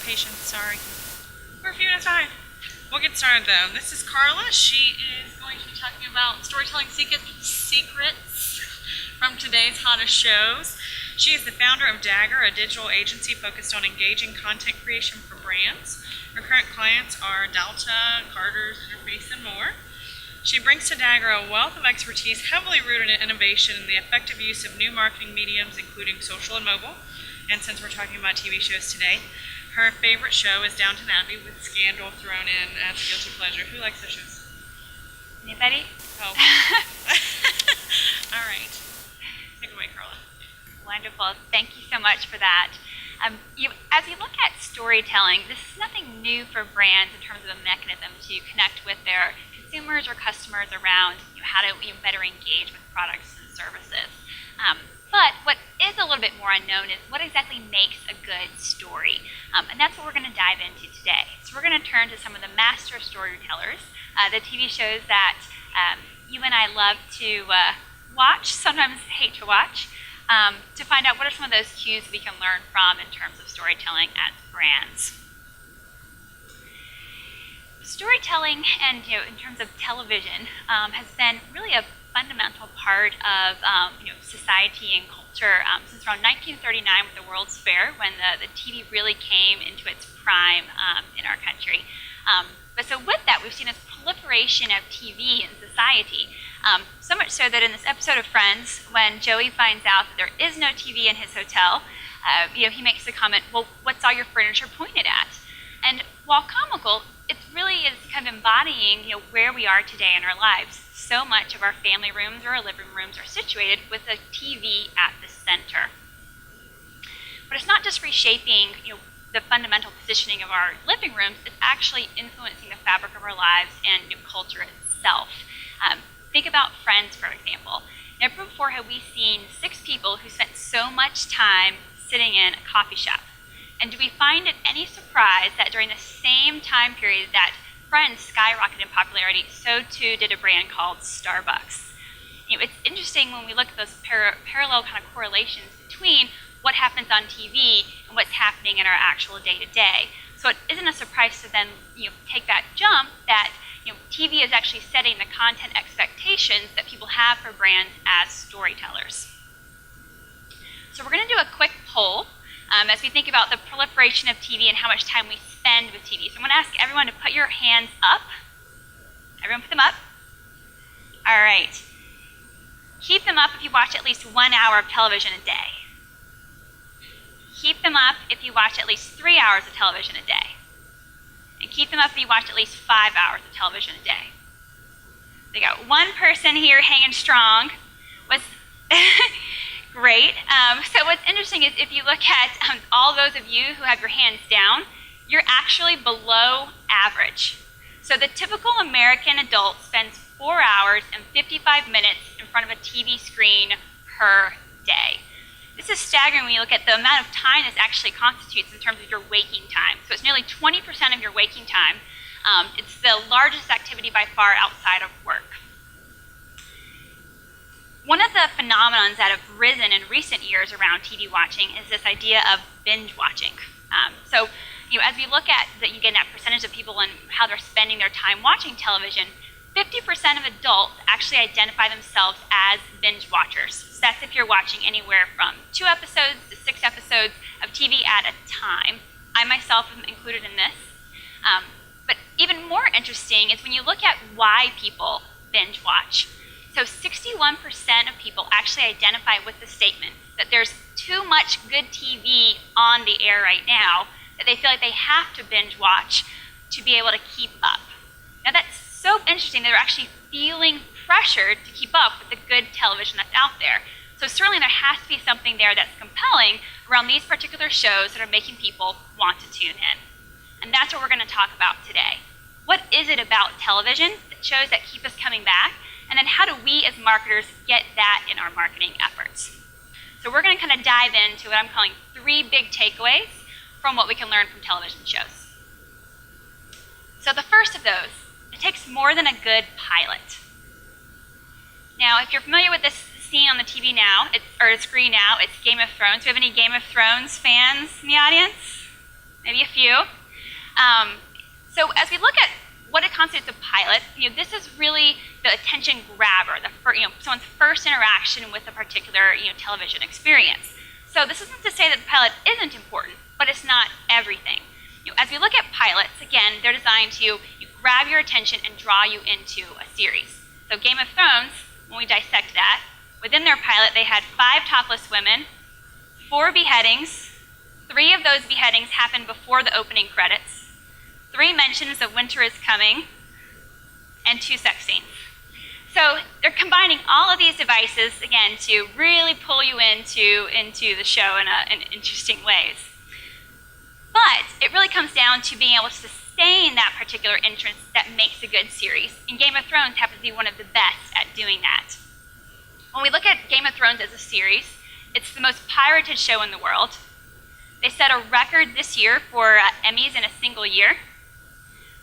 patience, sorry. We're a few minutes behind. We'll get started though. This is Carla. She is going to be talking about storytelling secrets from today's hottest shows. She is the founder of Dagger, a digital agency focused on engaging content creation for brands. Her current clients are Delta, Carter's Interface, and more. She brings to Dagger a wealth of expertise heavily rooted in innovation and the effective use of new marketing mediums, including social and mobile. And since we're talking about TV shows today, her favorite show is Downton Abbey, with Scandal thrown in as a guilty pleasure. Who likes those shows? Anybody? Oh. All right. Take it away, Carla. Wonderful. Thank you so much for that. As you look at storytelling, this is nothing new for brands in terms of a mechanism to connect with their consumers or customers around how to better engage with products and services. But what is a little bit more unknown is what exactly makes a good story. And that's what we're going to dive into today. So we're going to turn to some of the master storytellers, the TV shows that you and I love to watch, sometimes hate to watch, to find out what are some of those cues we can learn from in terms of storytelling at brands. Storytelling, and in terms of television, has been really a fundamental part of society and culture since around 1939 with the World's Fair, when the TV really came into its prime in our country. But so with that, we've seen this proliferation of TV in society, so much so that in this episode of Friends, when Joey finds out that there is no TV in his hotel, he makes the comment, "Well, what's all your furniture pointed at?" And while comical, it really is kind of embodying where we are today in our lives. So much of our family rooms or our living rooms are situated with a TV at the center. But it's not just reshaping the fundamental positioning of our living rooms, it's actually influencing the fabric of our lives and culture itself. Think about Friends, for example. Never before have we seen 6 people who spent so much time sitting in a coffee shop. And do we find it any surprise that during the same time period that Friends skyrocketed in popularity, so too did a brand called Starbucks? It's interesting when we look at those parallel kind of correlations between what happens on TV and what's happening in our actual day-to-day. So it isn't a surprise to then take that jump that TV is actually setting the content expectations that people have for brands as storytellers. So we're going to do a quick poll as we think about the proliferation of TV and how much time we spend with TV. So I'm going to ask everyone to put your hands up. Everyone put them up? All right. Keep them up if you watch at least 1 hour of television a day. Keep them up if you watch at least 3 hours of television a day. And keep them up if you watch at least 5 hours of television a day. We got one person here hanging strong. Was great. So what's interesting is if you look at all those of you who have your hands down, you're actually below average. So the typical American adult spends 4 hours and 55 minutes in front of a TV screen per day. This is staggering when you look at the amount of time this actually constitutes in terms of your waking time. So it's nearly 20% of your waking time. It's the largest activity by far outside of work. One of the phenomenons that have risen in recent years around TV watching is this idea of binge watching. So as we look at that percentage of people and how they're spending their time watching television, 50% of adults actually identify themselves as binge watchers. So that's if you're watching anywhere from 2 episodes to 6 episodes of TV at a time. I myself am included in this. But even more interesting is when you look at why people binge watch. So 61% of people actually identify with the statement that there's too much good TV on the air right now that they feel like they have to binge watch to be able to keep up. Now that's so interesting that they're actually feeling pressured to keep up with the good television that's out there. So certainly there has to be something there that's compelling around these particular shows that are making people want to tune in. And that's what we're going to talk about today. What is it about television that shows that keep us coming back? And then how do we as marketers get that in our marketing efforts? So we're going to kind of dive into what I'm calling 3 big takeaways from what we can learn from television shows. So the first of those, it takes more than a good pilot. Now, if you're familiar with this scene on the TV now, or the screen now, it's Game of Thrones. Do we have any Game of Thrones fans in the audience? maybe a few. So as we look at what it constitutes a pilot, this is really the attention grabber, someone's first interaction with a particular television experience. So this isn't to say that the pilot isn't important, but it's not everything. As we look at pilots, again, they're designed to grab your attention and draw you into a series. So Game of Thrones, when we dissect that, within their pilot they had 5 topless women, 4 beheadings, 3 of those beheadings happened before the opening credits, 3 mentions of winter is coming, and 2 sex scenes. So they're combining all of these devices, again, to really pull you into the show in interesting ways. But it really comes down to being able to sustain that particular interest that makes a good series. And Game of Thrones happens to be one of the best at doing that. When we look at Game of Thrones as a series, it's the most pirated show in the world. They set a record this year for Emmys in a single year.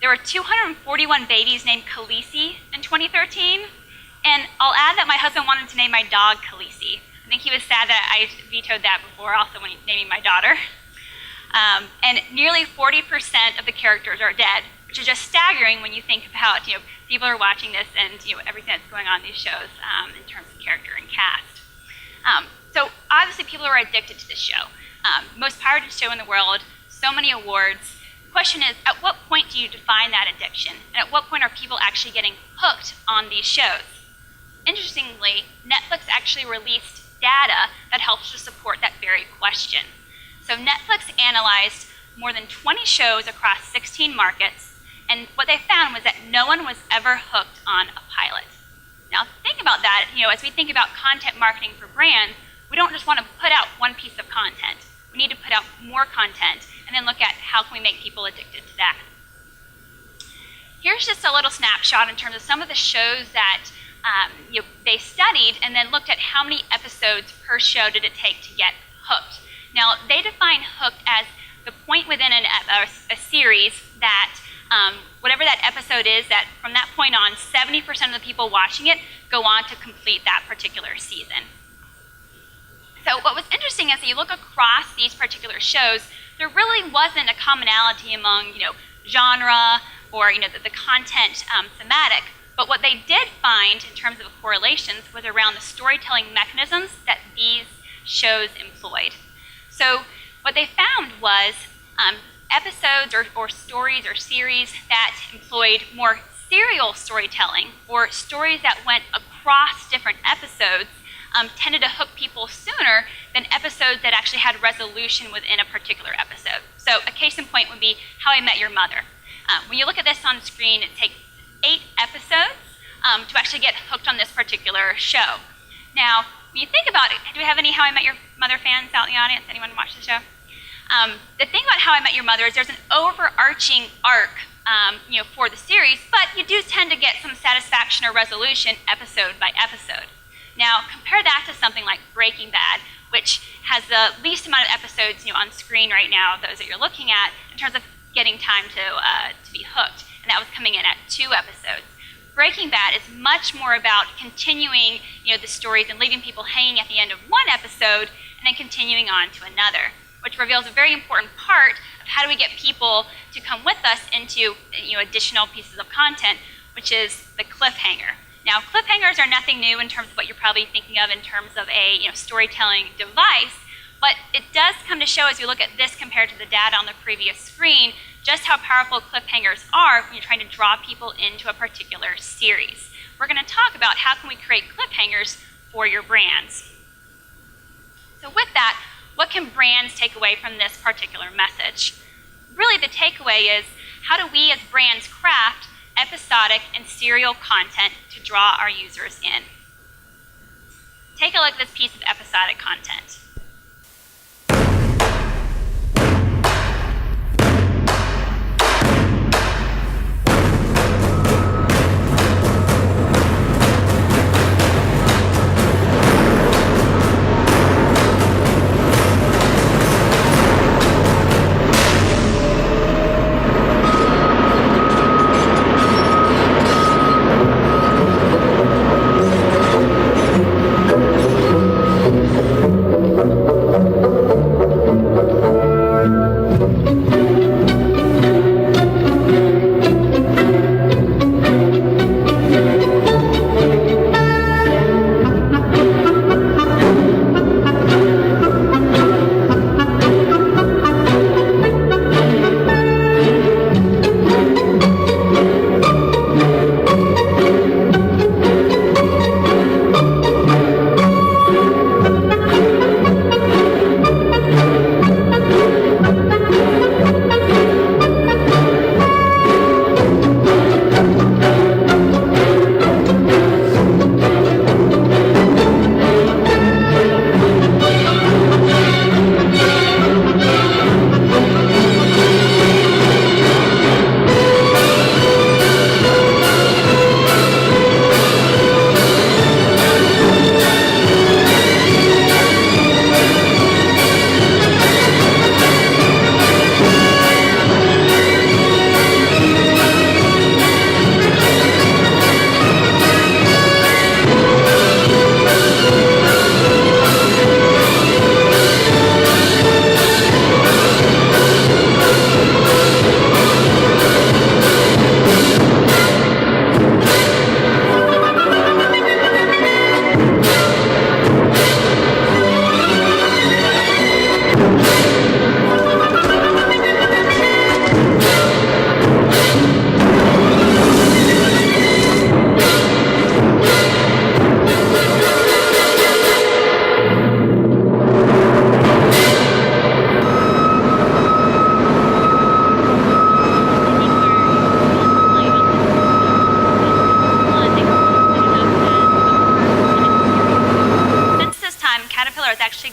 There were 241 babies named Khaleesi in 2013, and I'll add that my husband wanted to name my dog Khaleesi. I think he was sad that I vetoed that before, also when naming my daughter. And nearly 40% of the characters are dead, which is just staggering when you think about people are watching this and everything that's going on in these shows in terms of character and cast. So obviously people are addicted to this show. Most pirated show in the world, so many awards. The question is, at what point do you define that addiction? And at what point are people actually getting hooked on these shows? Interestingly, Netflix actually released data that helps to support that very question. So Netflix analyzed more than 20 shows across 16 markets, and what they found was that no one was ever hooked on a pilot. Now think about that, as we think about content marketing for brands, we don't just want to put out one piece of content. We need to put out more content and then look at how can we make people addicted to that. Here's just a little snapshot in terms of some of the shows that they studied and then looked at how many episodes per show did it take to get hooked. Now, they define hooked as the point within a series that whatever that episode is, that from that point on, 70% of the people watching it go on to complete that particular season. So what was interesting is that you look across these particular shows, there really wasn't a commonality among genre or the content thematic. But what they did find in terms of correlations was around the storytelling mechanisms that these shows employed. So what they found was episodes or stories or series that employed more serial storytelling or stories that went across different episodes tended to hook people sooner than episodes that actually had resolution within a particular episode. So a case in point would be How I Met Your Mother. When you look at this on screen, it takes 8 episodes to actually get hooked on this particular show. Now, when you think about it, do we have any How I Met Your Mother fans out in the audience? Anyone watch the show? The thing about How I Met Your Mother is there's an overarching arc for the series, but you do tend to get some satisfaction or resolution episode by episode. Now, compare that to something like Breaking Bad, which has the least amount of episodes on screen right now, those that you're looking at, in terms of getting time to be hooked, and that was coming in at 2 episodes. Breaking Bad is much more about continuing the stories and leaving people hanging at the end of one episode and then continuing on to another, which reveals a very important part of how do we get people to come with us into additional pieces of content, which is the cliffhanger. Now, cliffhangers are nothing new in terms of what you're probably thinking of in terms of a storytelling device, but it does come to show as you look at this compared to the data on the previous screen, just how powerful cliffhangers are when you're trying to draw people into a particular series. We're going to talk about how can we create cliffhangers for your brands. So with that, what can brands take away from this particular message? Really, the takeaway is how do we as brands craft episodic and serial content to draw our users in? Take a look at this piece of episodic content.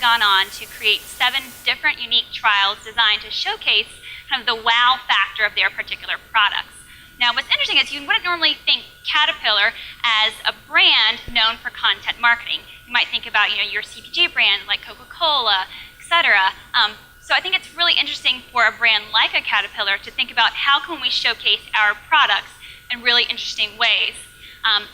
gone on to create 7 different unique trials designed to showcase kind of the wow factor of their particular products. Now, what's interesting is you wouldn't normally think Caterpillar as a brand known for content marketing. You might think about, your CPG brand like Coca-Cola, etc. So I think it's really interesting for a brand like a Caterpillar to think about how can we showcase our products in really interesting ways.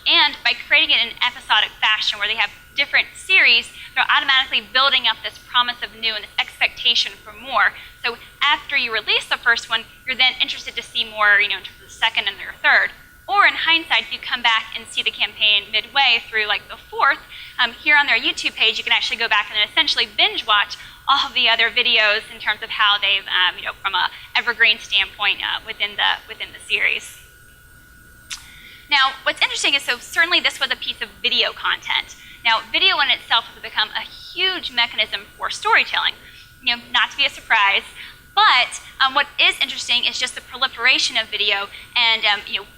And by creating it in an episodic fashion where they have different series, they're automatically building up this promise of new and this expectation for more. So after you release the first one, you're then interested to see more, in terms of the second and the third. Or in hindsight, if you come back and see the campaign midway through like the 4th, here on their YouTube page, you can actually go back and essentially binge watch all of the other videos in terms of how they've, from a evergreen standpoint within the series. Now, what's interesting is, so certainly this was a piece of video content. Now, video in itself has become a huge mechanism for storytelling. Not to be a surprise, but what is interesting is just the proliferation of video and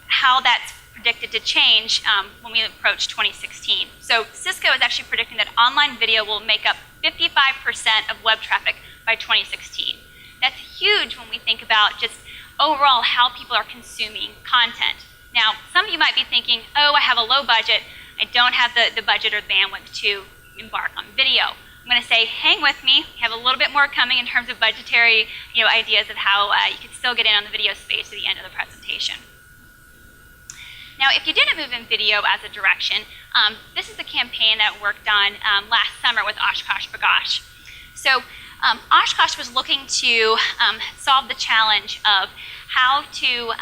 how that's predicted to change when we approach 2016. So Cisco is actually predicting that online video will make up 55% of web traffic by 2016. That's huge when we think about just overall how people are consuming content. Now, some of you might be thinking, oh, I have a low budget. I don't have the budget or the bandwidth to embark on video. I'm going to say, hang with me. We have a little bit more coming in terms of budgetary ideas of how you can still get in on the video space at the end of the presentation. Now, if you didn't move in video as a direction, this is the campaign that worked on last summer with Oshkosh Bagosh. So Oshkosh was looking to solve the challenge of how to,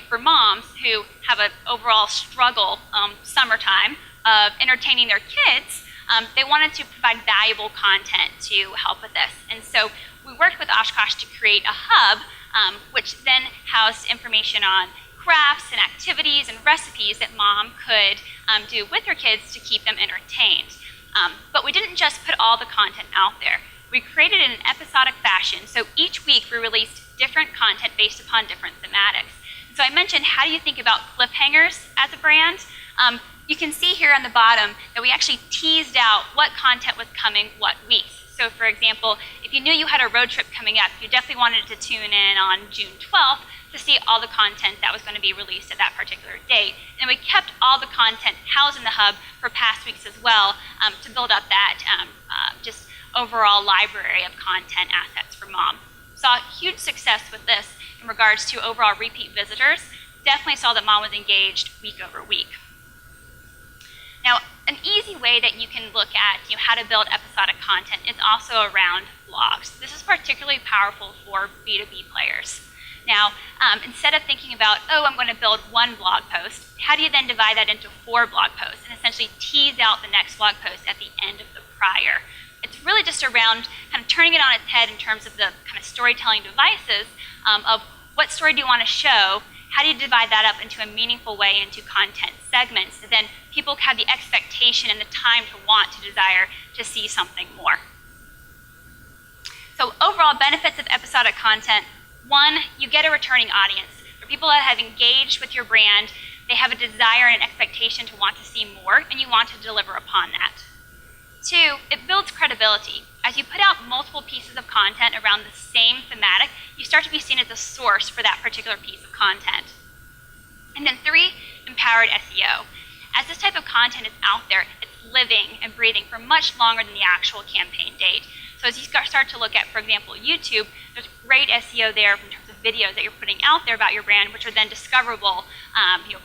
for moms who have an overall struggle summertime of entertaining their kids, they wanted to provide valuable content to help with this. And so we worked with Oshkosh to create a hub, which then housed information on crafts and activities and recipes that mom could do with her kids to keep them entertained. But we didn't just put all the content out there. We created it in an episodic fashion, so each week we released different content based upon different thematics. So I mentioned, how do you think about cliffhangers as a brand? You can see here on the bottom that we actually teased out what content was coming what weeks. So for example, if you knew you had a road trip coming up, you definitely wanted to tune in on June 12th to see all the content that was going to be released at that particular date. And we kept all the content housed in the hub for past weeks as well to build up that just overall library of content assets for mom. Saw huge success with this in regards to overall repeat visitors. Definitely saw that mom was engaged week over week. Now, an easy way that you can look at how to build episodic content is also around blogs. This is particularly powerful for B2B players. Now, instead of thinking about, oh, I'm going to build one blog post, how do you then divide that into 4 blog posts and essentially tease out the next blog post at the end of the prior? It's really just around kind of turning it on its head in terms of the kind of storytelling devices of what story do you want to show, how do you divide that up into a meaningful way into content segments, so then people have the expectation and the time to want to desire to see something more. So overall benefits of episodic content: 1, you get a returning audience. For people that have engaged with your brand, they have a desire and an expectation to want to see more, and you want to deliver upon that. 2, it builds credibility. As you put out multiple pieces of content around the same thematic, you start to be seen as a source for that particular piece of content. And then 3, empowered SEO. As this type of content is out there, it's living and breathing for much longer than the actual campaign date. So as you start to look at, for example, YouTube, there's great SEO there in terms of videos that you're putting out there about your brand, which are then discoverable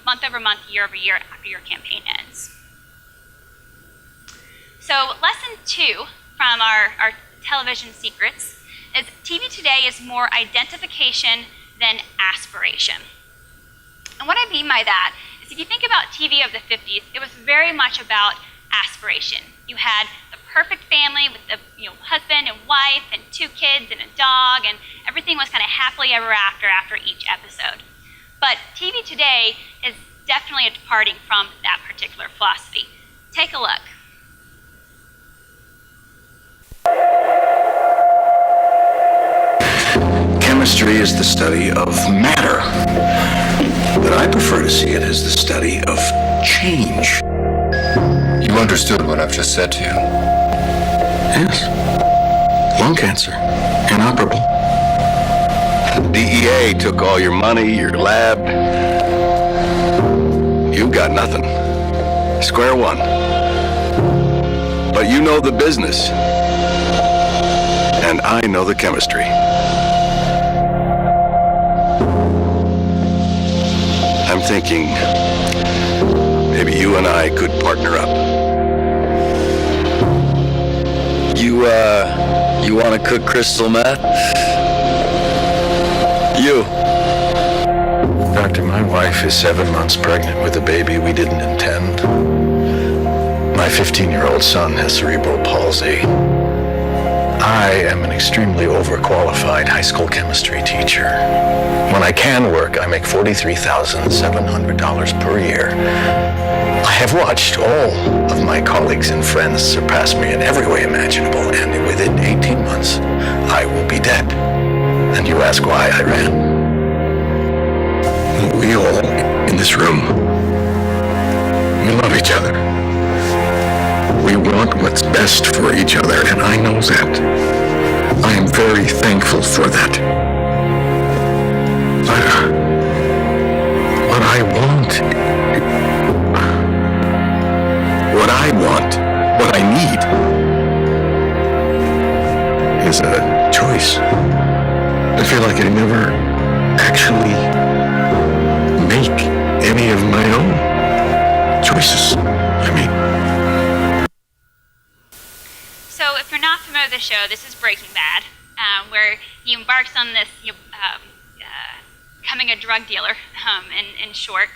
month over month, year over year after your campaign ends. So lesson 2 from our television secrets is TV today is more identification than aspiration. And what I mean by that is, if you think about TV of the 50s, it was very much about aspiration. You had the perfect family with the husband and wife and 2 kids and a dog, and everything was kind of happily ever after each episode. But TV today is definitely departing from that particular philosophy. Take a look. Chemistry is the study of matter, but I prefer to see it as the study of change. You understood what I've just said to you. Yes. Lung cancer. Inoperable. The DEA took all your money, your lab. You got nothing. Square one. But you know the business. And I know the chemistry. I'm thinking maybe you and I could partner up. You want to cook crystal meth? You. Doctor, my wife is 7 months pregnant with a baby we didn't intend. My 15-year-old son has cerebral palsy. I am an extremely overqualified high school chemistry teacher. When I can work, I make $43,700 per year. I have watched all of my colleagues and friends surpass me in every way imaginable, and within 18 months, I will be dead. And you ask why I ran? We all in this room, we love each other. We want what's best for each other, and I know that. I am very thankful for that. What I want, what I need, is a choice. I feel like I never actually make any of my own choices. So if you're not familiar with the show, this is Breaking Bad, where he embarks on this becoming a drug dealer, in short.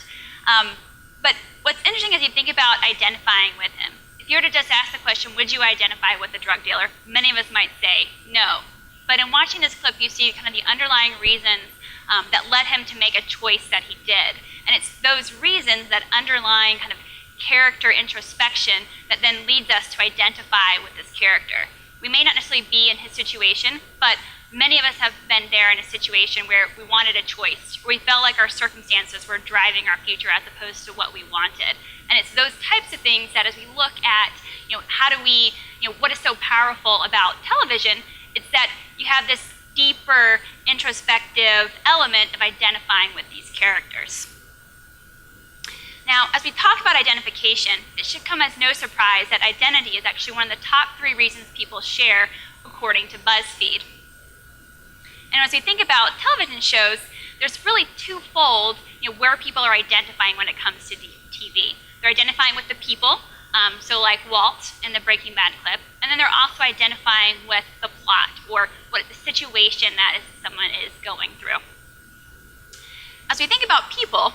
But what's interesting is you think about identifying with him. If you were to just ask the question, would you identify with the drug dealer? Many of us might say no. But in watching this clip, you see kind of the underlying reasons that led him to make a choice that he did. And it's those reasons, that underlying kind of character introspection, that then leads us to identify with this character. We may not necessarily be in his situation, but many of us have been there in a situation where we wanted a choice, where we felt like our circumstances were driving our future as opposed to what we wanted. And it's those types of things that as we look at, how do we, what is so powerful about television, it's that you have this deeper introspective element of identifying with these characters. Now, as we talk about identification, it should come as no surprise that identity is actually one of the top 3 reasons people share, according to BuzzFeed. And as we think about television shows, there's really twofold, where people are identifying when it comes to TV. They're identifying with the people, so like Walt in the Breaking Bad clip, and then they're also identifying with the plot, or what the situation that someone is going through. As we think about people,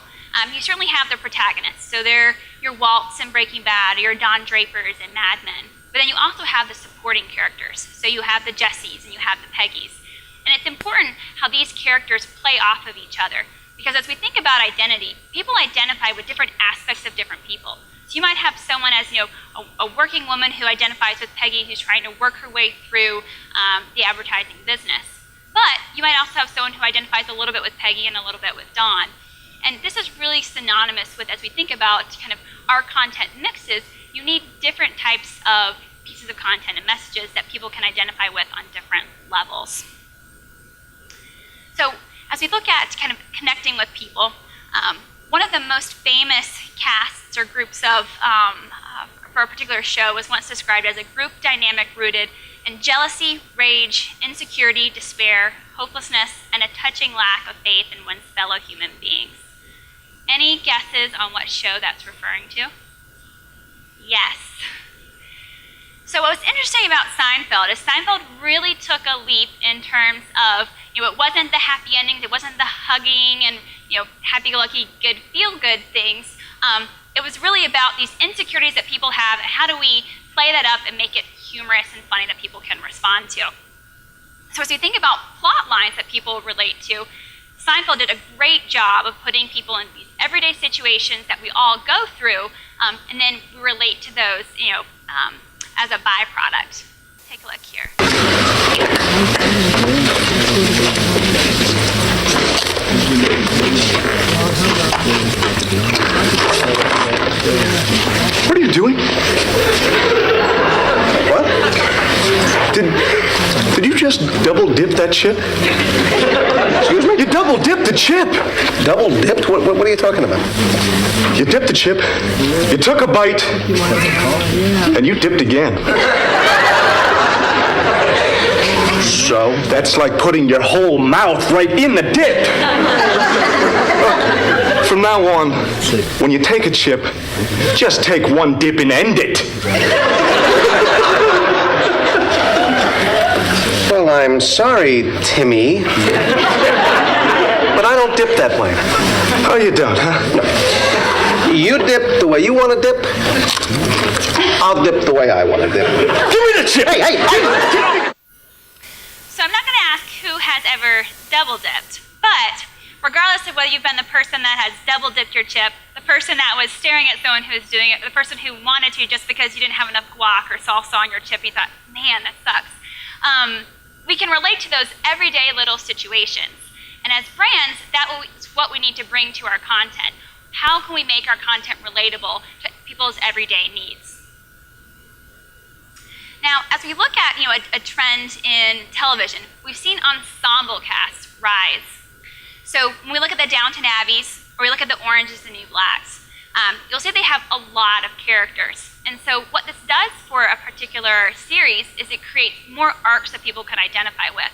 you certainly have the protagonists. So they're your Walts in Breaking Bad, or your Don Drapers in Mad Men. But then you also have the supporting characters. So you have the Jessies and you have the Peggies. And it's important how these characters play off of each other. Because as we think about identity, people identify with different aspects of different people. So you might have someone as a working woman who identifies with Peggy, who's trying to work her way through the advertising business. But you might also have someone who identifies a little bit with Peggy and a little bit with Dawn. And this is really synonymous with, as we think about kind of our content mixes, you need different types of pieces of content and messages that people can identify with on different levels. So as we look at kind of connecting with people, one of the most famous casts or groups of, for a particular show was once described as a group dynamic rooted in jealousy, rage, insecurity, despair, hopelessness, and a touching lack of faith in one's fellow human beings. Any guesses on what show that's referring to? Yes. So what was interesting about Seinfeld is Seinfeld really took a leap in terms of, it wasn't the happy endings, it wasn't the hugging and, happy-go-lucky, good, feel-good things. It was really about these insecurities that people have, and how do we play that up and make it humorous and funny that people can respond to. So as we think about plot lines that people relate to, Seinfeld did a great job of putting people in these everyday situations that we all go through, and then we relate to those, as a byproduct. Take a look here. What are you doing? What? Did you just double dip that chip? Excuse me? You double dipped the chip. Double dipped? What are you talking about? You dipped the chip, you took a bite, and you dipped again. So? That's like putting your whole mouth right in the dip. From now on, when you take a chip, just take one dip and end it. Well, I'm sorry, Timmy, but I don't dip that way. Oh, you don't, huh? No. You dip the way you want to dip. I'll dip the way I want to dip. Give me the chip! Hey! So I'm not going to ask who has ever double dipped, but regardless of whether you've been the person that has double dipped your chip, the person that was staring at someone who was doing it, the person who wanted to just because you didn't have enough guac or salsa on your chip, you thought, man, that sucks. We can relate to those everyday little situations. And as brands, that's what we need to bring to our content. How can we make our content relatable to people's everyday needs? Now, as we look at a trend in television, we've seen ensemble casts rise. So when we look at the Downton Abbeys, or we look at the Orange is the New Blacks, you'll see they have a lot of characters. And so what this does for a particular series is it creates more arcs that people can identify with.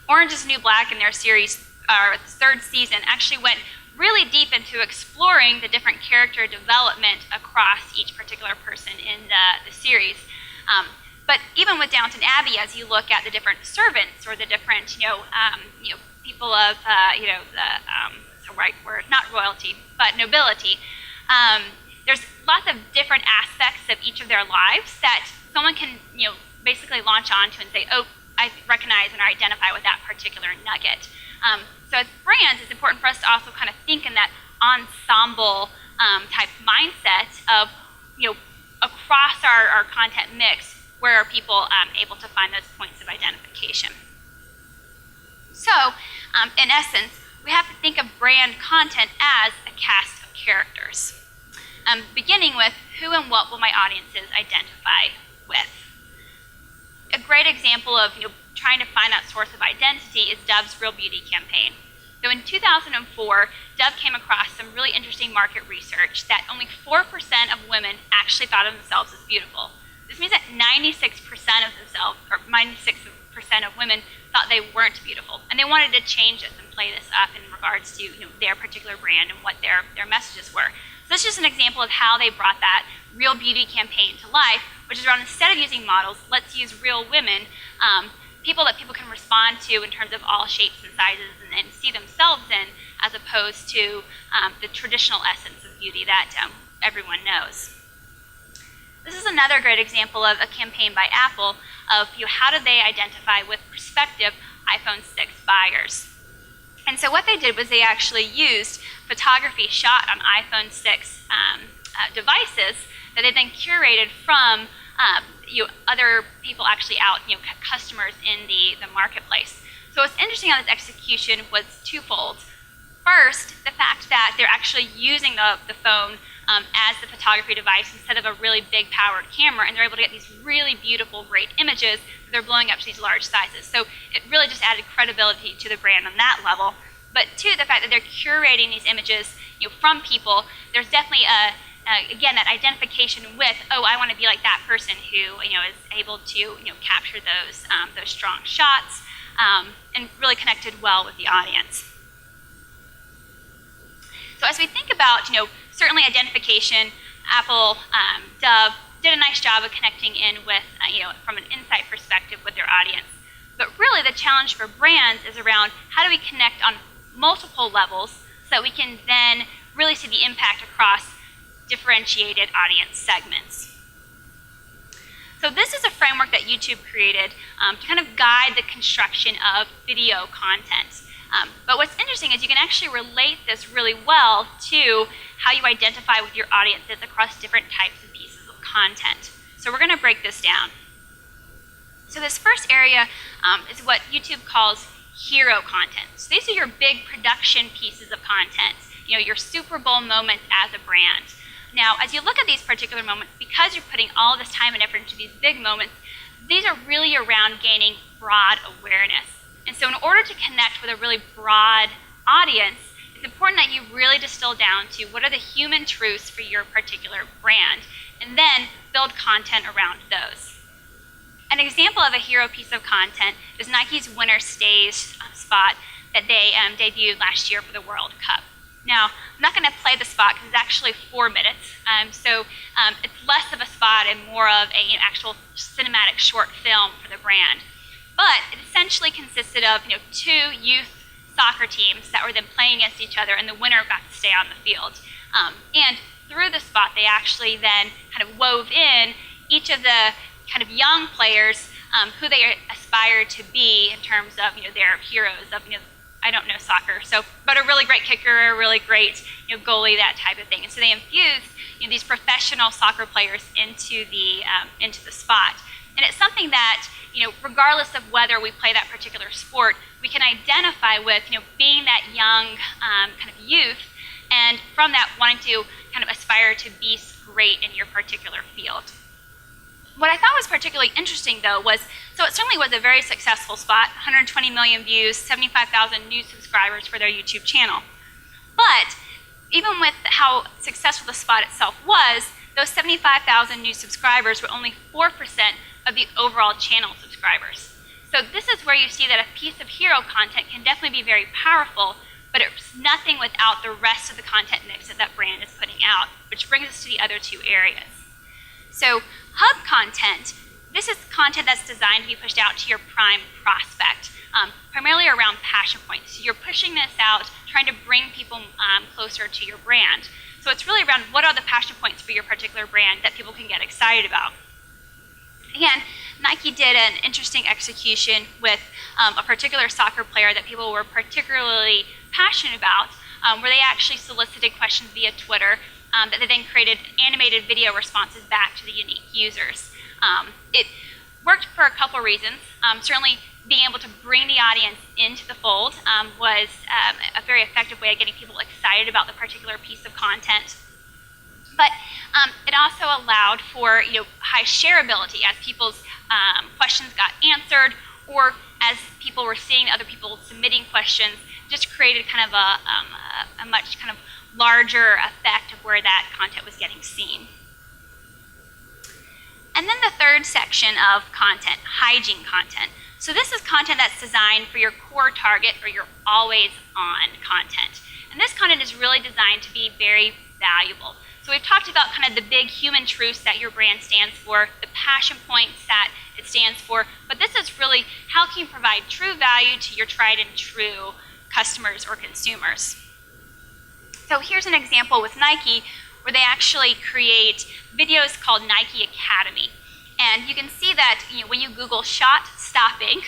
Orange is the New Black in their series, third season, actually went really deep into exploring the different character development across each particular person in the series. But even with Downton Abbey, as you look at the different servants or the different, people of, the right word, not royalty, but nobility, there's lots of different aspects of each of their lives that someone can, basically launch onto and say, oh, I recognize and identify with that particular nugget. So as brands, it's important for us to also kind of think in that ensemble type mindset of, across our content mix, where are people able to find those points of identification. So, in essence, we have to think of brand content as a cast of characters. Beginning with who and what will my audiences identify with. A great example of trying to find that source of identity is Dove's Real Beauty campaign. So in 2004, Dove came across some really interesting market research that only 4% of women actually thought of themselves as beautiful. This means that 96% of themselves, or 96% of women thought they weren't beautiful, and they wanted to change this and play this up in regards to their particular brand and what their messages were. So this is just an example of how they brought that Real Beauty campaign to life, which is around, instead of using models, let's use real women, people that people can respond to in terms of all shapes and sizes and see themselves in, as opposed to the traditional essence of beauty that everyone knows. This is another great example of a campaign by Apple of how do they identify with prospective iPhone 6 buyers. And so what they did was they actually used photography shot on iPhone 6 devices that they then curated from other people actually out, customers in the marketplace. So what's interesting on this execution was twofold. First, the fact that they're actually using the phone as the photography device instead of a really big powered camera, and they're able to get these really beautiful, great images that they're blowing up to these large sizes. So it really just added credibility to the brand on that level. But two, the fact that they're curating these images from people, there's definitely again, that identification with, oh, I want to be like that person who is able to capture those strong shots and really connected well with the audience. So as we think about certainly identification, Apple, Dove did a nice job of connecting in with from an insight perspective with their audience. But really the challenge for brands is around how do we connect on multiple levels so that we can then really see the impact across differentiated audience segments. So this is a framework that YouTube created to kind of guide the construction of video content. But what's interesting is you can actually relate this really well to how you identify with your audiences across different types of pieces of content. So we're going to break this down. So this first area is what YouTube calls hero content. So these are your big production pieces of content, your Super Bowl moments as a brand. Now, as you look at these particular moments, because you're putting all this time and effort into these big moments, these are really around gaining broad awareness. And so in order to connect with a really broad audience, it's important that you really distill down to what are the human truths for your particular brand, and then build content around those. An example of a hero piece of content is Nike's Winter Stays spot that they debuted last year for the World Cup. Now, I'm not going to play the spot because it's actually 4 minutes, so it's less of a spot and more of an actual cinematic short film for the brand. But it essentially consisted of 2 youth soccer teams that were then playing against each other, and the winner got to stay on the field. And through the spot, they actually then kind of wove in each of the kind of young players who they aspired to be in terms of their heroes of I don't know soccer, but a really great kicker, a really great goalie, that type of thing. And so they infused these professional soccer players into the spot. And it's something that regardless of whether we play that particular sport, we can identify with being that young kind of youth, and from that wanting to kind of aspire to be great in your particular field. What I thought was particularly interesting, though, was, so it certainly was a very successful spot, 120 million views, 75,000 new subscribers for their YouTube channel. But even with how successful the spot itself was, those 75,000 new subscribers were only 4% of the overall channel subscribers. So this is where you see that a piece of hero content can definitely be very powerful, but it's nothing without the rest of the content mix that that brand is putting out, which brings us to the other 2 areas. So hub content, this is content that's designed to be pushed out to your prime prospect, primarily around passion points. So you're pushing this out, trying to bring people closer to your brand. So it's really around what are the passion points for your particular brand that people can get excited about. Again, Nike did an interesting execution with a particular soccer player that people were particularly passionate about, where they actually solicited questions via Twitter that they then created animated video responses back to the unique users. It worked for a couple reasons. Certainly being able to bring the audience into the fold was a very effective way of getting people excited about the particular piece of content. But it also allowed for high shareability as people's questions got answered, or as people were seeing other people submitting questions, just created kind of a much kind of larger effect of where that content was getting seen. And then the third section of content, hygiene content. So this is content that's designed for your core target or your always on content. And this content is really designed to be very valuable. So we've talked about kind of the big human truths that your brand stands for, the passion points that it stands for, but this is really how can you provide true value to your tried and true customers or consumers. So here's an example with Nike where they actually create videos called Nike Academy. And you can see that when you Google shot stopping,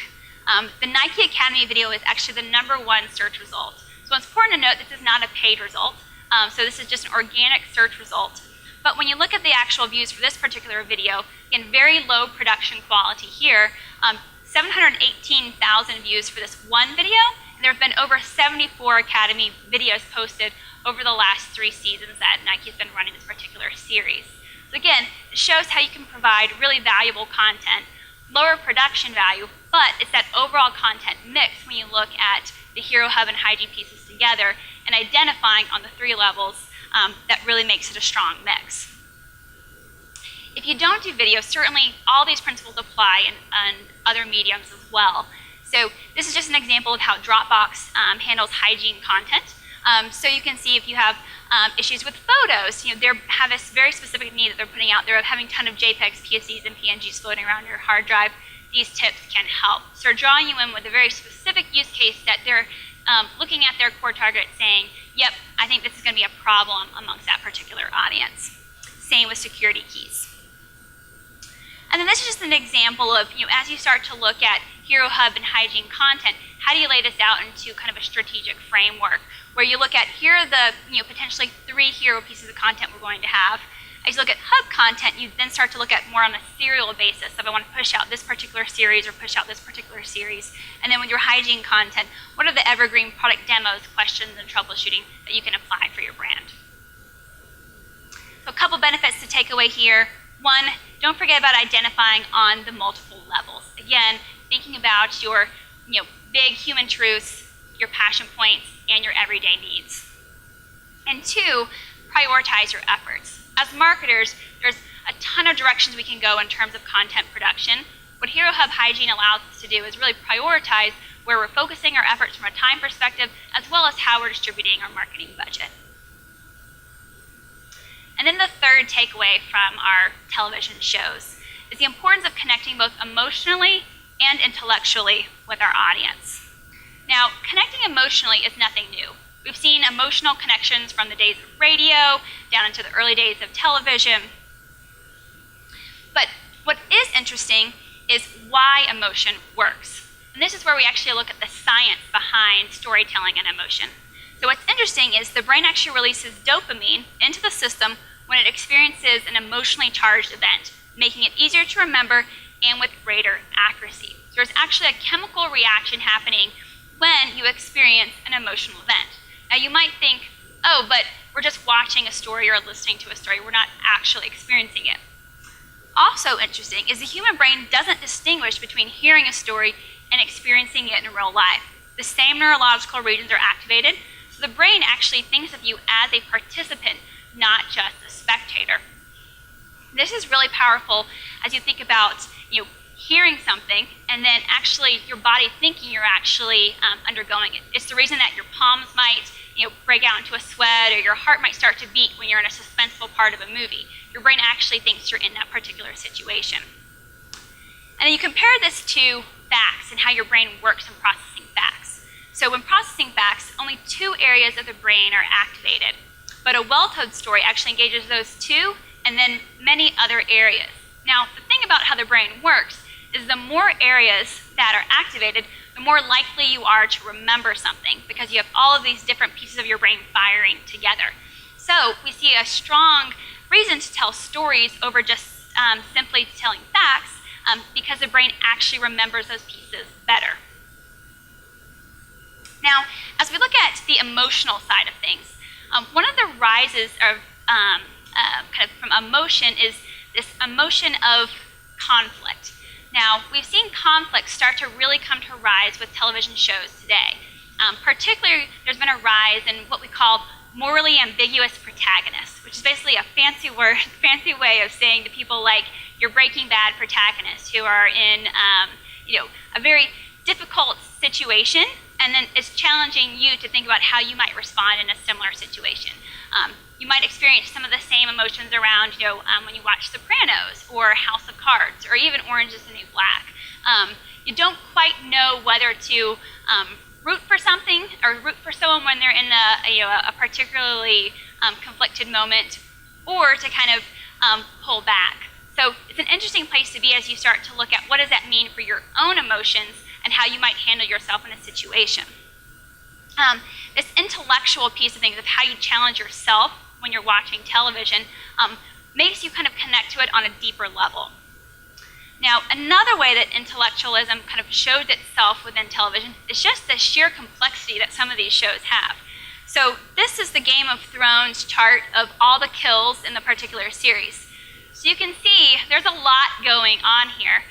the Nike Academy video is actually the #1 search result. So it's important to note this is not a paid result. So this is just an organic search result. But when you look at the actual views for this particular video, again, very low production quality here, 718,000 views for this one video. And there have been over 74 Academy videos posted over the last 3 seasons that Nike's been running this particular series. So again, it shows how you can provide really valuable content, lower production value, but it's that overall content mix when you look at the hero, hub, and hygiene pieces together and identifying on the 3 levels that really makes it a strong mix. If you don't do video, certainly all these principles apply in other mediums as well. So this is just an example of how Dropbox handles hygiene content. So you can see if you have issues with photos, they have a very specific need that they're putting out there of having a ton of JPEGs, PSDs, and PNGs floating around your hard drive. These tips can help. So they're drawing you in with a very specific use case that they're looking at their core target saying, yep, I think this is going to be a problem amongst that particular audience. Same with security keys. And then this is just an example of, as you start to look at hero, hub, and hygiene content, how do you lay this out into kind of a strategic framework where you look at, here are the potentially 3 hero pieces of content we're going to have. As you look at hub content, you then start to look at more on a serial basis of I want to push out this particular series or push out this particular series. And then with your hygiene content, what are the evergreen product demos, questions, and troubleshooting that you can apply for your brand? So a couple benefits to take away here. 1, don't forget about identifying on the multiple levels. Again, thinking about your big human truths, your passion points, and your everyday needs. And 2, prioritize your efforts. As marketers, there's a ton of directions we can go in terms of content production. What Hero Hub Hygiene allows us to do is really prioritize where we're focusing our efforts from a time perspective, as well as how we're distributing our marketing budget. And then the third takeaway from our television shows is the importance of connecting both emotionally and intellectually with our audience. Now, connecting emotionally is nothing new. We've seen emotional connections from the days of radio down into the early days of television. But what is interesting is why emotion works. And this is where we actually look at the science behind storytelling and emotion. So what's interesting is the brain actually releases dopamine into the system when it experiences an emotionally charged event, making it easier to remember and with greater accuracy. So there's actually a chemical reaction happening when you experience an emotional event. Now you might think, oh, but we're just watching a story or listening to a story. We're not actually experiencing it. Also interesting is the human brain doesn't distinguish between hearing a story and experiencing it in real life. The same neurological regions are activated, so the brain actually thinks of you as a participant, not just a spectator. This is really powerful as you think about hearing something and then actually your body thinking you're actually undergoing it. It's the reason that your palms might break out into a sweat, or your heart might start to beat when you're in a suspenseful part of a movie. Your brain actually thinks you're in that particular situation. And then you compare this to facts and how your brain works in processing facts. So when processing facts, only 2 areas of the brain are activated. But a well-told story actually engages those 2 and then many other areas. Now, the thing about how the brain works is the more areas that are activated, the more likely you are to remember something, because you have all of these different pieces of your brain firing together. So we see a strong reason to tell stories over just simply telling facts, because the brain actually remembers those pieces better. Now, as we look at the emotional side of things, one of the rises of kind of from emotion is this emotion of conflict. Now, we've seen conflict start to really come to rise with television shows today. Particularly, there's been a rise in what we call morally ambiguous protagonists, which is basically a fancy way of saying to people like your Breaking Bad protagonists who are in a very difficult situation, and then it's challenging you to think about how you might respond in a similar situation. You might experience some of the same emotions around, when you watch Sopranos or House of Cards or even Orange is the New Black. You don't quite know whether to root for something or root for someone when they're in a particularly conflicted moment, or to kind of pull back. So it's an interesting place to be as you start to look at what does that mean for your own emotions and how you might handle yourself in a situation. This intellectual piece of things of how you challenge yourself when you're watching television makes you kind of connect to it on a deeper level. Now, another way that intellectualism kind of shows itself within television is just the sheer complexity that some of these shows have. So this is the Game of Thrones chart of all the kills in the particular series. So you can see there's a lot going on here.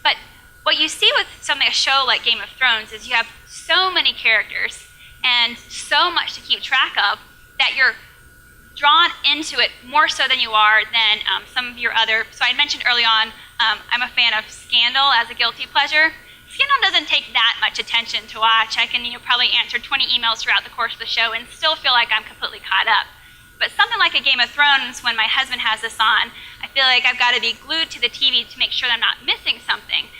But what you see with a show like Game of Thrones is you have so many characters and so much to keep track of that you're drawn into it more so than you are than some of your other. So I mentioned early on, I'm a fan of Scandal as a guilty pleasure. Scandal doesn't take that much attention to watch. I can probably answer 20 emails throughout the course of the show and still feel like I'm completely caught up. But something like a Game of Thrones, when my husband has this on, I feel like I've got to be glued to the TV to make sure that I'm not missing something.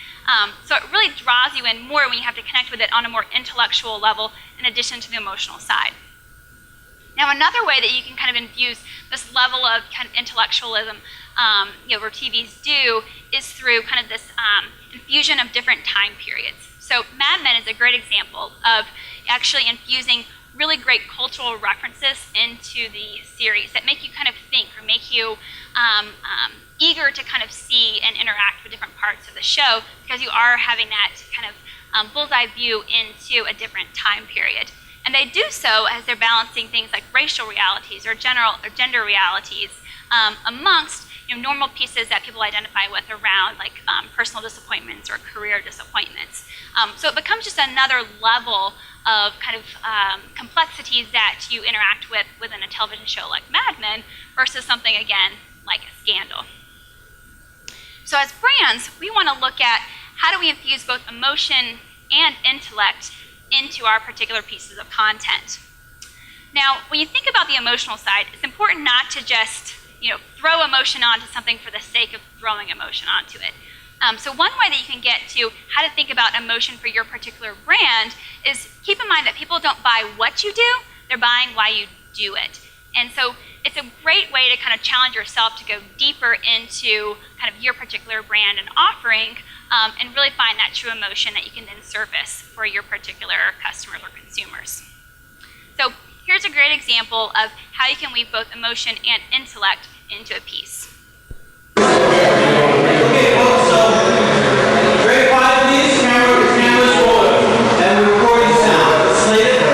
So it really draws you in more when you have to connect with it on a more intellectual level in addition to the emotional side. Now, another way that you can kind of infuse this level of kind of intellectualism, where TVs do, is through kind of this infusion of different time periods. So Mad Men is a great example of actually infusing really great cultural references into the series that make you kind of think or make you eager to kind of see and interact with different parts of the show, because you are having that kind of bullseye view into a different time period. And they do so as they're balancing things like racial realities or gender realities amongst normal pieces that people identify with around like personal disappointments or career disappointments. So it becomes just another level of kind of complexities that you interact with within a television show like Mad Men versus something, again, like a Scandal. So as brands, we want to look at how do we infuse both emotion and intellect into our particular pieces of content. Now, when you think about the emotional side, it's important not to just throw emotion onto something for the sake of throwing emotion onto it. So one way that you can get to how to think about emotion for your particular brand is keep in mind that people don't buy what you do, they're buying why you do it. And so it's a great way to kind of challenge yourself to go deeper into kind of your particular brand and offering and really find that true emotion that you can then surface for your particular customers or consumers. So here's a great example of how you can weave both emotion and intellect into a piece. Very quiet, please. Cameras rolling. And we're recording sound. Slated.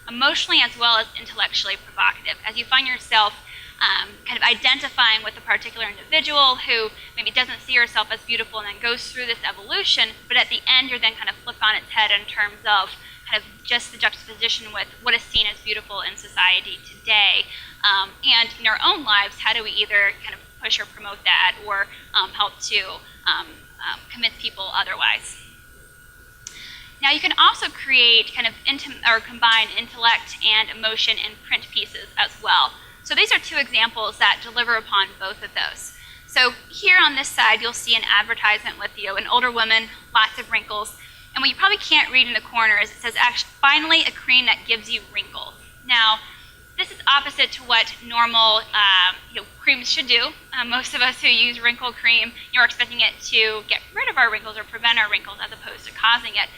Emotionally as well as intellectually provocative, as you find yourself kind of identifying with a particular individual who maybe doesn't see herself as beautiful and then goes through this evolution, but at the end you're then kind of flipped on its head in terms of kind of just the juxtaposition with what is seen as beautiful in society today. And in our own lives, how do we either kind of push or promote that or help to convince people otherwise? Now you can also create kind of combine intellect and emotion in print pieces as well. So these are two examples that deliver upon both of those. So here on this side, you'll see an advertisement with an older woman, lots of wrinkles, and what you probably can't read in the corner is it says, finally a cream that gives you wrinkles. Now, this is opposite to what normal creams should do. Most of us who use wrinkle cream, you're expecting it to get rid of our wrinkles or prevent our wrinkles as opposed to causing it.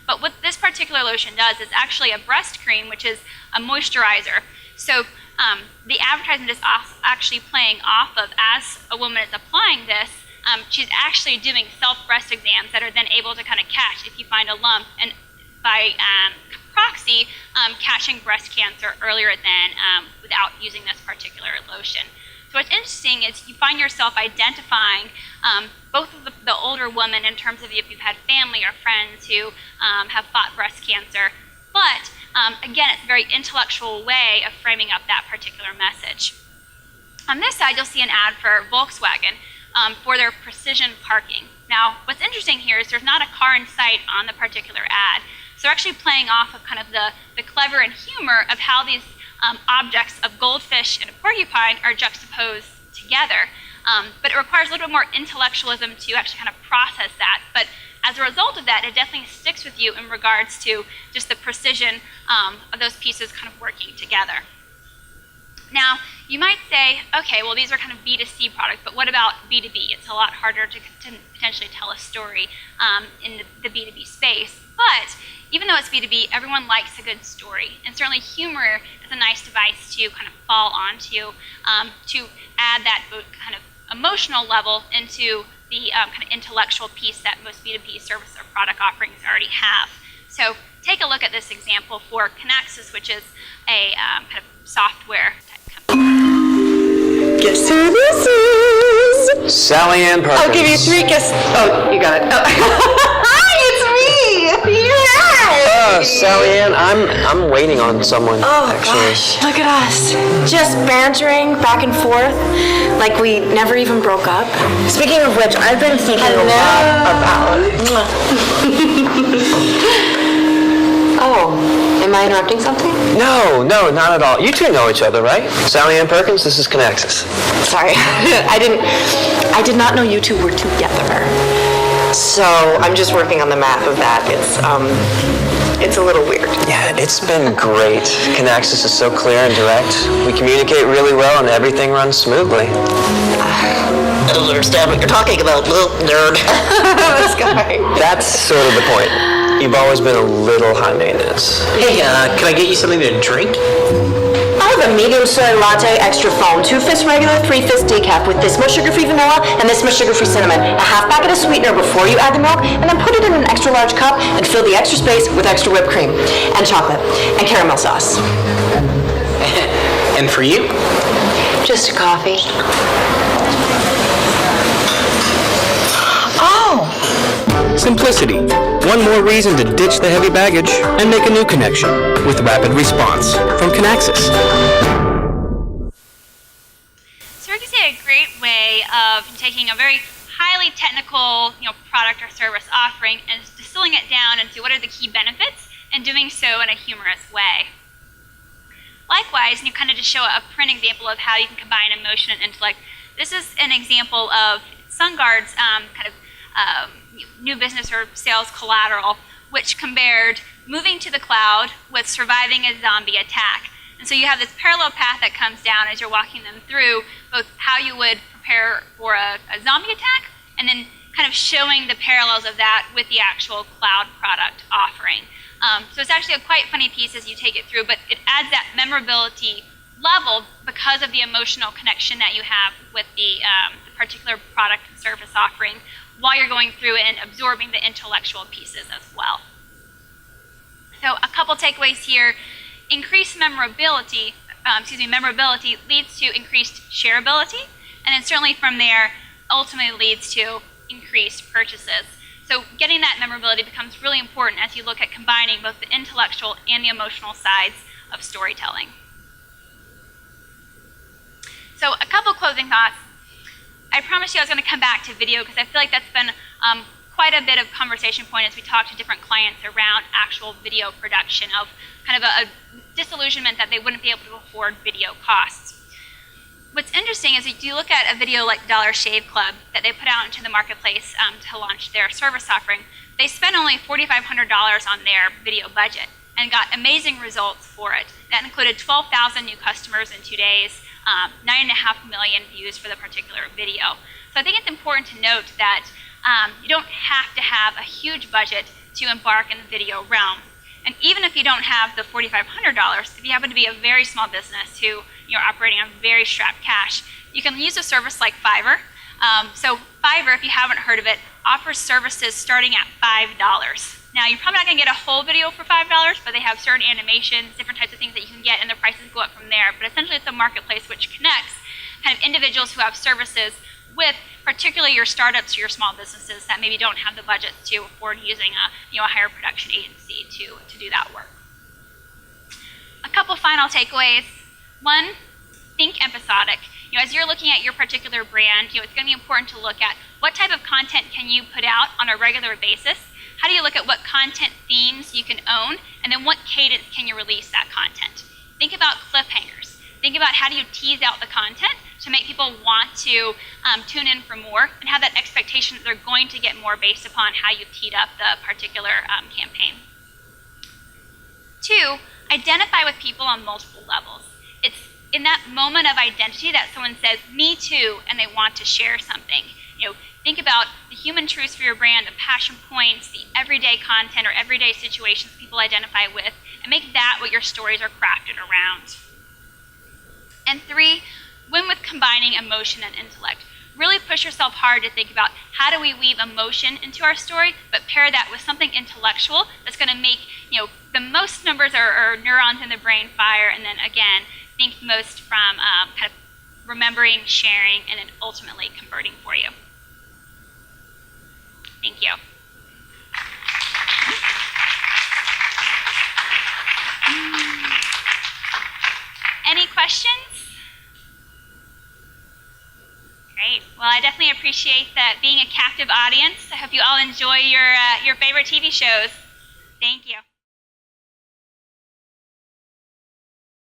But what this particular lotion does is actually a breast cream, which is a moisturizer. So the advertisement is actually playing off of, as a woman is applying this, she's actually doing self-breast exams that are then able to kind of catch if you find a lump, and by proxy, catching breast cancer earlier than without using this particular lotion. So what's interesting is you find yourself identifying both of the older women in terms of if you've had family or friends who have fought breast cancer, but again, it's a very intellectual way of framing up that particular message. On this side, you'll see an ad for Volkswagen for their precision parking. Now, what's interesting here is there's not a car in sight on the particular ad. So they're actually playing off of kind of the clever and humor of how these objects of goldfish and a porcupine are juxtaposed together. But it requires a little bit more intellectualism to actually kind of process that. But as a result of that, it definitely sticks with you in regards to just the precision of those pieces kind of working together. Now, you might say, okay, well, these are kind of B2C products, but what about B2B? It's a lot harder to potentially tell a story in the B2B space. But even though it's B2B, everyone likes a good story. And certainly humor is a nice device to kind of fall onto, to add that kind of emotional level into the kind of intellectual piece that most B2B service or product offerings already have. So take a look at this example for Kinaxis, which is a kind of software type company. Guess who this is? Sally Ann Perkins. I'll give you 3 kisses. Oh, you got it. Oh. Hi, it's me. Yes. Sally Ann, I'm waiting on someone. Oh actually. gosh, look at us, just bantering back and forth, like we never even broke up. Speaking of which, I've been thinking a lot about. Oh, am I interrupting something? No, not at all. You two know each other, right? Sally Ann Perkins, this is Connexus. Sorry, I did not know you two were together. So I'm just working on the math of that. It's a little weird. Yeah, it's been great. Connexus is so clear and direct. We communicate really well and everything runs smoothly. I don't understand what you're talking about, little nerd. This guy. That's sort of the point. You've always been a little high maintenance. Hey, can I get you something to drink? I have a medium soy latte, extra foam, 2/5 regular, 3/5 decaf with this much sugar-free vanilla and this much sugar-free cinnamon. A half packet of sweetener before you add the milk, and then put it in an extra large cup and fill the extra space with extra whipped cream and chocolate and caramel sauce. And for you? Just a coffee. Oh. Simplicity. One more reason to ditch the heavy baggage and make a new connection with rapid response from Connexus. So we're going to see a great way of taking a very highly technical, product or service offering and distilling it down into what are the key benefits and doing so in a humorous way. Likewise, kind of to show a print example of how you can combine emotion and intellect. This is an example of SunGuard's new business or sales collateral, which compared moving to the cloud with surviving a zombie attack. And so you have this parallel path that comes down as you're walking them through both how you would prepare for a zombie attack and then kind of showing the parallels of that with the actual cloud product offering. So it's actually a quite funny piece as you take it through, but it adds that memorability level because of the emotional connection that you have with the particular product and service offering while you're going through and absorbing the intellectual pieces as well. So a couple takeaways here. Increased memorability leads to increased shareability, and then certainly from there ultimately leads to increased purchases. So getting that memorability becomes really important as you look at combining both the intellectual and the emotional sides of storytelling. So a couple closing thoughts. I promised you I was going to come back to video because I feel like that's been quite a bit of conversation point as we talk to different clients around actual video production of kind of a disillusionment that they wouldn't be able to afford video costs. What's interesting is if you look at a video like Dollar Shave Club that they put out into the marketplace to launch their service offering, they spent only $4,500 on their video budget and got amazing results for it. That included 12,000 new customers in 2 days, 9.5 million views for the particular video. So I think it's important to note that you don't have to have a huge budget to embark in the video realm. And even if you don't have the $4,500, if you happen to be a very small business who you're operating on very strapped cash, you can use a service like Fiverr. So Fiverr, if you haven't heard of it, offers services starting at $5. Now, you're probably not going to get a whole video for $5, but they have certain animations, different types of things that you can get, and the prices go up from there. But essentially, it's a marketplace which connects kind of individuals who have services with particularly your startups or your small businesses that maybe don't have the budget to afford using a higher production agency to do that work. A couple final takeaways. One, think episodic. As you're looking at your particular brand, it's going to be important to look at what type of content can you put out on a regular basis. How do you look at what content themes you can own, and then what cadence can you release that content? Think about cliffhangers. Think about how do you tease out the content to make people want to tune in for more and have that expectation that they're going to get more based upon how you teed up the particular campaign. Two, identify with people on multiple levels. It's in that moment of identity that someone says, me too, and they want to share something. Think about the human truths for your brand, the passion points, the everyday content or everyday situations people identify with, and make that what your stories are crafted around. And three, win with combining emotion and intellect. Really push yourself hard to think about how do we weave emotion into our story, but pair that with something intellectual that's going to make the most numbers or neurons in the brain fire, and then again, think most from kind of remembering, sharing, and then ultimately converting for you. Thank you. Any questions? Great. Well, I definitely appreciate that being a captive audience. I hope you all enjoy your favorite TV shows. Thank you.